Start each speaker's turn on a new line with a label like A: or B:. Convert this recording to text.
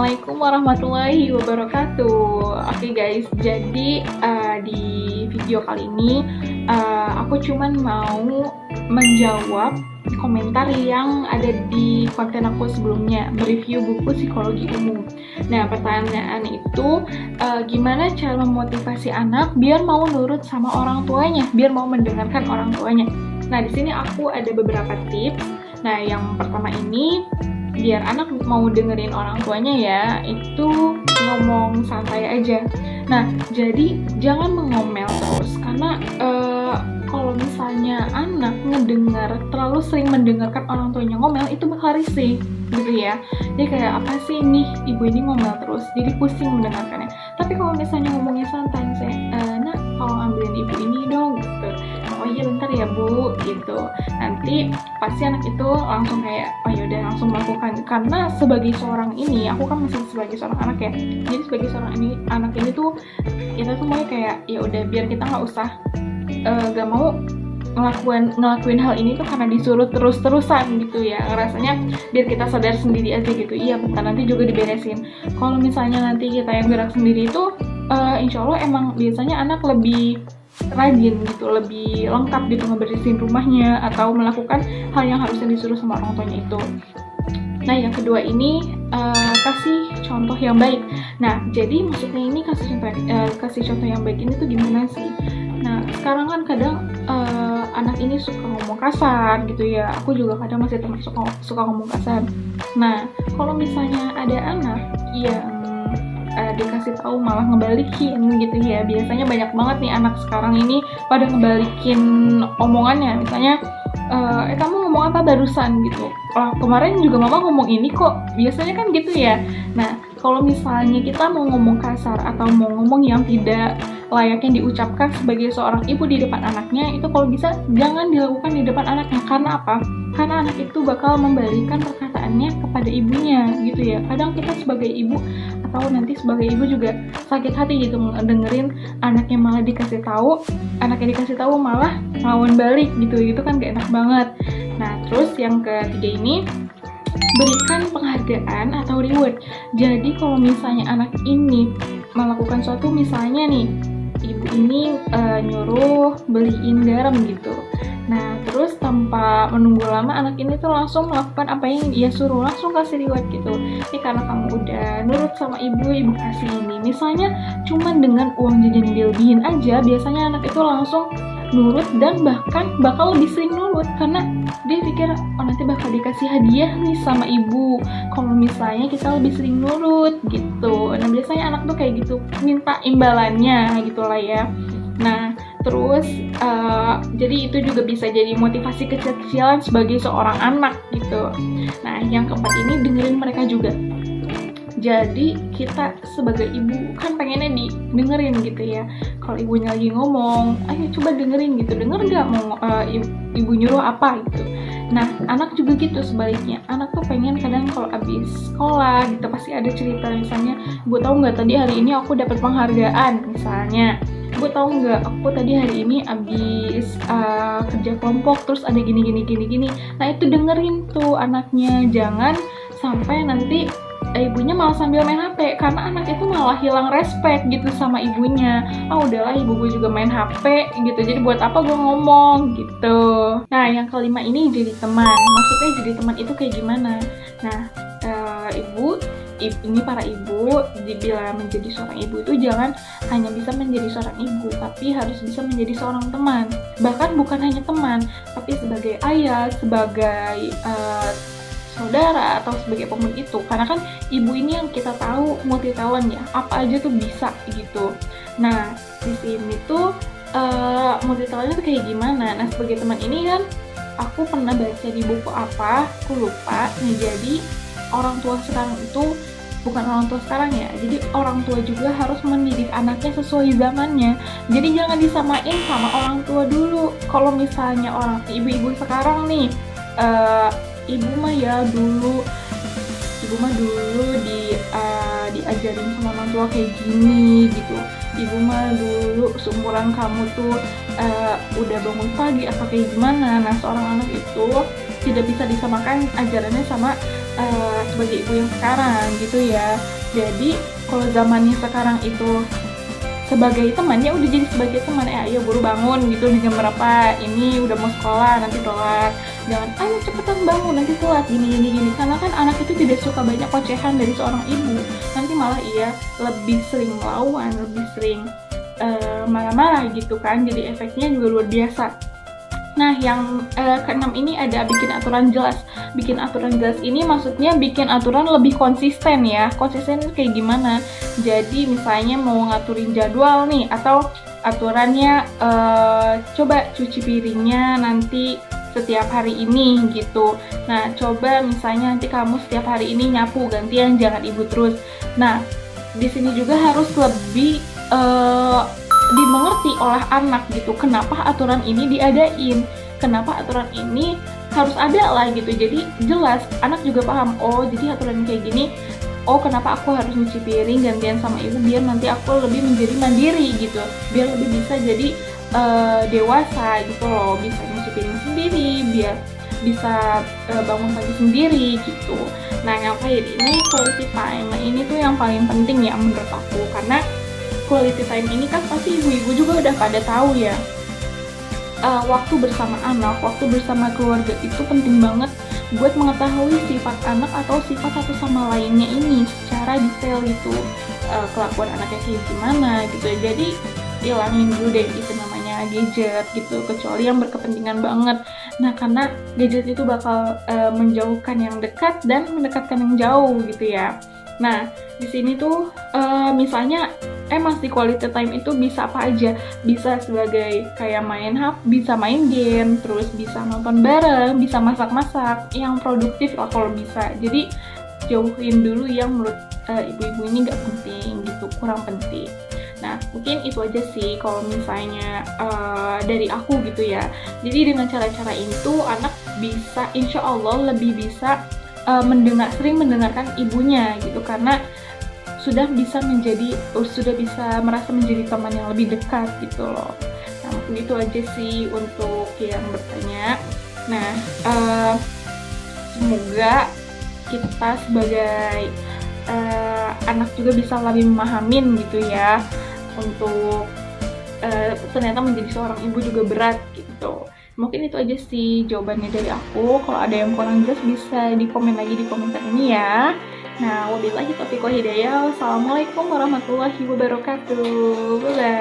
A: Assalamualaikum warahmatullahi wabarakatuh. Oke guys, jadi di video kali ini aku cuman mau menjawab komentar yang ada di konten aku sebelumnya, mereview buku psikologi umum. Nah, pertanyaan itu gimana cara memotivasi anak biar mau nurut sama orang tuanya, biar mau mendengarkan orang tuanya. Nah, di sini aku ada beberapa tips. Nah, yang pertama ini, biar anak mau dengerin orang tuanya ya, itu ngomong santai aja. Nah, jadi jangan mengomel terus, karena kalau misalnya anak terlalu sering mendengarkan orang tuanya ngomel, itu bakal risih gitu ya. Jadi kayak, apa sih nih ibu ini ngomel terus, jadi pusing mendengarkannya. Tapi kalau misalnya ngomongnya santai, nak tolong ambilin ibu ini dong gitu. Oh iya bentar ya bu gitu, nanti pasti anak itu langsung kayak oh yaudah langsung melakukan. Karena sebagai seorang ini, aku kan masih sebagai seorang anak ya, jadi sebagai seorang anak ini tuh kita semuanya kayak ya udah, biar kita nggak usah gak mau ngelakuin hal ini tuh karena disuruh terus-terusan gitu ya. Rasanya biar kita sadar sendiri aja gitu, iya bentar nanti juga diberesin. Kalau misalnya nanti kita yang gerak sendiri itu insya Allah emang biasanya anak lebih rajin gitu, lebih lengkap gitu ngebersihin rumahnya atau melakukan hal yang harusnya disuruh sama orang tuanya itu. Nah, yang kedua ini kasih contoh yang baik. Nah, jadi maksudnya ini kasih contoh yang baik ini tuh gimana sih? Nah, sekarang kan kadang anak ini suka ngomong kasar gitu ya. Aku juga kadang masih termasuk suka ngomong kasar. Nah, kalau misalnya ada anak yang dikasih tahu malah ngebalikin gitu ya, biasanya banyak banget nih anak sekarang ini pada ngebalikin omongannya. Misalnya kamu ngomong apa barusan gitu, kemarin juga mama ngomong ini kok, biasanya kan gitu ya. Nah, kalau misalnya kita mau ngomong kasar atau mau ngomong yang tidak layaknya diucapkan sebagai seorang ibu di depan anaknya, itu kalau bisa jangan dilakukan di depan anaknya. Karena apa? Karena anak itu bakal membalikan perkataannya kepada ibunya gitu ya. Kadang kita sebagai ibu atau nanti sebagai ibu juga sakit hati gitu dengerin anaknya malah dikasih tahu malah ngelawan balik gitu, itu kan gak enak banget. Nah, terus yang ketiga ini, berikan penghargaan atau reward. Jadi kalau misalnya anak ini melakukan suatu, misalnya nih ibu ini nyuruh beliin garam gitu. Nah, terus tanpa menunggu lama anak ini tuh langsung melakukan apa yang dia suruh, langsung kasih reward gitu. Ini karena kamu udah nurut sama ibu kasih ini. Misalnya cuman dengan uang jajan dilebihin aja, biasanya anak itu langsung nurut dan bahkan bakal lebih sering nurut karena dia pikir oh nanti bakal dikasih hadiah nih sama ibu kalau misalnya kita lebih sering nurut gitu. Nah, biasanya anak tuh kayak gitu, minta imbalannya gitu lah ya. Nah, terus jadi itu juga bisa jadi motivasi kecil-kecilan sebagai seorang anak gitu. Nah, yang keempat ini, dengerin mereka juga. Jadi kita sebagai ibu kan pengennya didengerin gitu ya. Kalau ibunya lagi ngomong, ayo coba dengerin gitu. Denger nggak mau ibu nyuruh apa gitu. Nah, anak juga gitu sebaliknya. Anak tuh pengen kadang kalau abis sekolah gitu pasti ada cerita, misalnya, "Bu tahu nggak tadi hari ini aku dapat penghargaan," misalnya. "Bu tahu nggak aku tadi hari ini abis kerja kelompok terus ada gini." Nah, itu dengerin tuh anaknya. Jangan sampai nanti ibunya malah sambil main HP, karena anak itu malah hilang respect gitu sama ibunya. Udahlah ibu gue juga main HP gitu, jadi buat apa gue ngomong gitu. Nah, yang kelima ini, jadi teman. Maksudnya jadi teman itu kayak gimana? Nah, ini para ibu, bila menjadi seorang ibu itu jangan hanya bisa menjadi seorang ibu, tapi harus bisa menjadi seorang teman. Bahkan bukan hanya teman, tapi sebagai ayah, sebagai saudara, atau sebagai pemuda itu. Karena kan ibu ini yang kita tahu multi talent ya, apa aja tuh bisa gitu. Nah, di sini tuh multi talent itu kayak gimana? Nah, sebagai teman ini kan aku pernah baca di buku apa, aku lupa. Nah, jadi orang tua sekarang itu bukan orang tua sekarang ya, jadi orang tua juga harus mendidik anaknya sesuai zamannya. Jadi jangan disamain sama orang tua dulu. Kalau misalnya ibu-ibu sekarang nih, ibu mah dulu diajarin sama orang tua kayak gini gitu. Ibu mah dulu seumuran kamu tuh udah bangun pagi apa kayak gimana. Nah, seorang anak itu tidak bisa disamakan ajarannya sama sebagai ibu yang sekarang gitu ya. Jadi kalau zamannya sekarang itu sebagai teman, ya udah jadi sebagai teman, ayo buru bangun gitu di jam berapa, ini udah mau sekolah nanti telat, jangan ayo cepetan bangun nanti telat gini, karena kan anak itu tidak suka banyak ocehan dari seorang ibu, nanti malah ia lebih sering melawan, lebih sering marah-marah gitu kan, jadi efeknya juga luar biasa. Nah, yang keenam ini ada bikin aturan jelas. Bikin aturan jelas ini maksudnya bikin aturan lebih konsisten ya. Konsisten kayak gimana? Jadi misalnya mau ngaturin jadwal nih, atau aturannya coba cuci piringnya nanti setiap hari ini gitu. Nah, coba misalnya nanti kamu setiap hari ini nyapu gantian, jangan ibu terus. Nah, di sini juga harus lebih dimengerti oleh anak gitu, kenapa aturan ini diadain, kenapa aturan ini harus ada lah gitu. Jadi jelas anak juga paham, oh jadi aturan kayak gini, oh kenapa aku harus nyuci piring gantian sama ibu, biar nanti aku lebih menjadi mandiri gitu, biar lebih bisa jadi dewasa gitu loh, bisa nyuci piring sendiri, biar bisa bangun pagi sendiri gitu. Nah, yang terakhir ini quality time. Nah, ini tuh yang paling penting ya menurut aku, karena quality time ini kan pasti ibu-ibu juga udah pada tahu ya, waktu bersama anak, waktu bersama keluarga itu penting banget buat mengetahui sifat anak atau sifat satu sama lainnya ini secara detail gitu, kelakuan anaknya kayak gimana gitu. Jadi hilangin dulu deh itu namanya gadget gitu, kecuali yang berkepentingan banget. Nah, karena gadget itu bakal menjauhkan yang dekat dan mendekatkan yang jauh gitu ya. Nah, di sini tuh misalnya emang sih quality time itu bisa apa aja, bisa sebagai kayak main HP, bisa main game, terus bisa nonton bareng, bisa masak-masak, yang produktif lah kalau bisa. Jadi jauhin dulu yang menurut ibu-ibu ini nggak penting gitu, kurang penting. Nah, mungkin itu aja sih kalau misalnya dari aku gitu ya. Jadi dengan cara-cara itu anak bisa, insya Allah lebih bisa sering mendengarkan ibunya gitu, karena sudah bisa merasa menjadi teman yang lebih dekat gitu loh. Nah, mungkin itu aja sih untuk yang bertanya. Nah, semoga kita sebagai anak juga bisa lebih memahamin gitu ya, untuk ternyata menjadi seorang ibu juga berat gitu. Mungkin itu aja sih jawabannya dari aku. Kalau ada yang kurang jelas bisa dikomen lagi di komentar ini ya. Nah, wabillahi taufiq wal hidayah. Wassalamualaikum warahmatullahi wabarakatuh. Bye bye.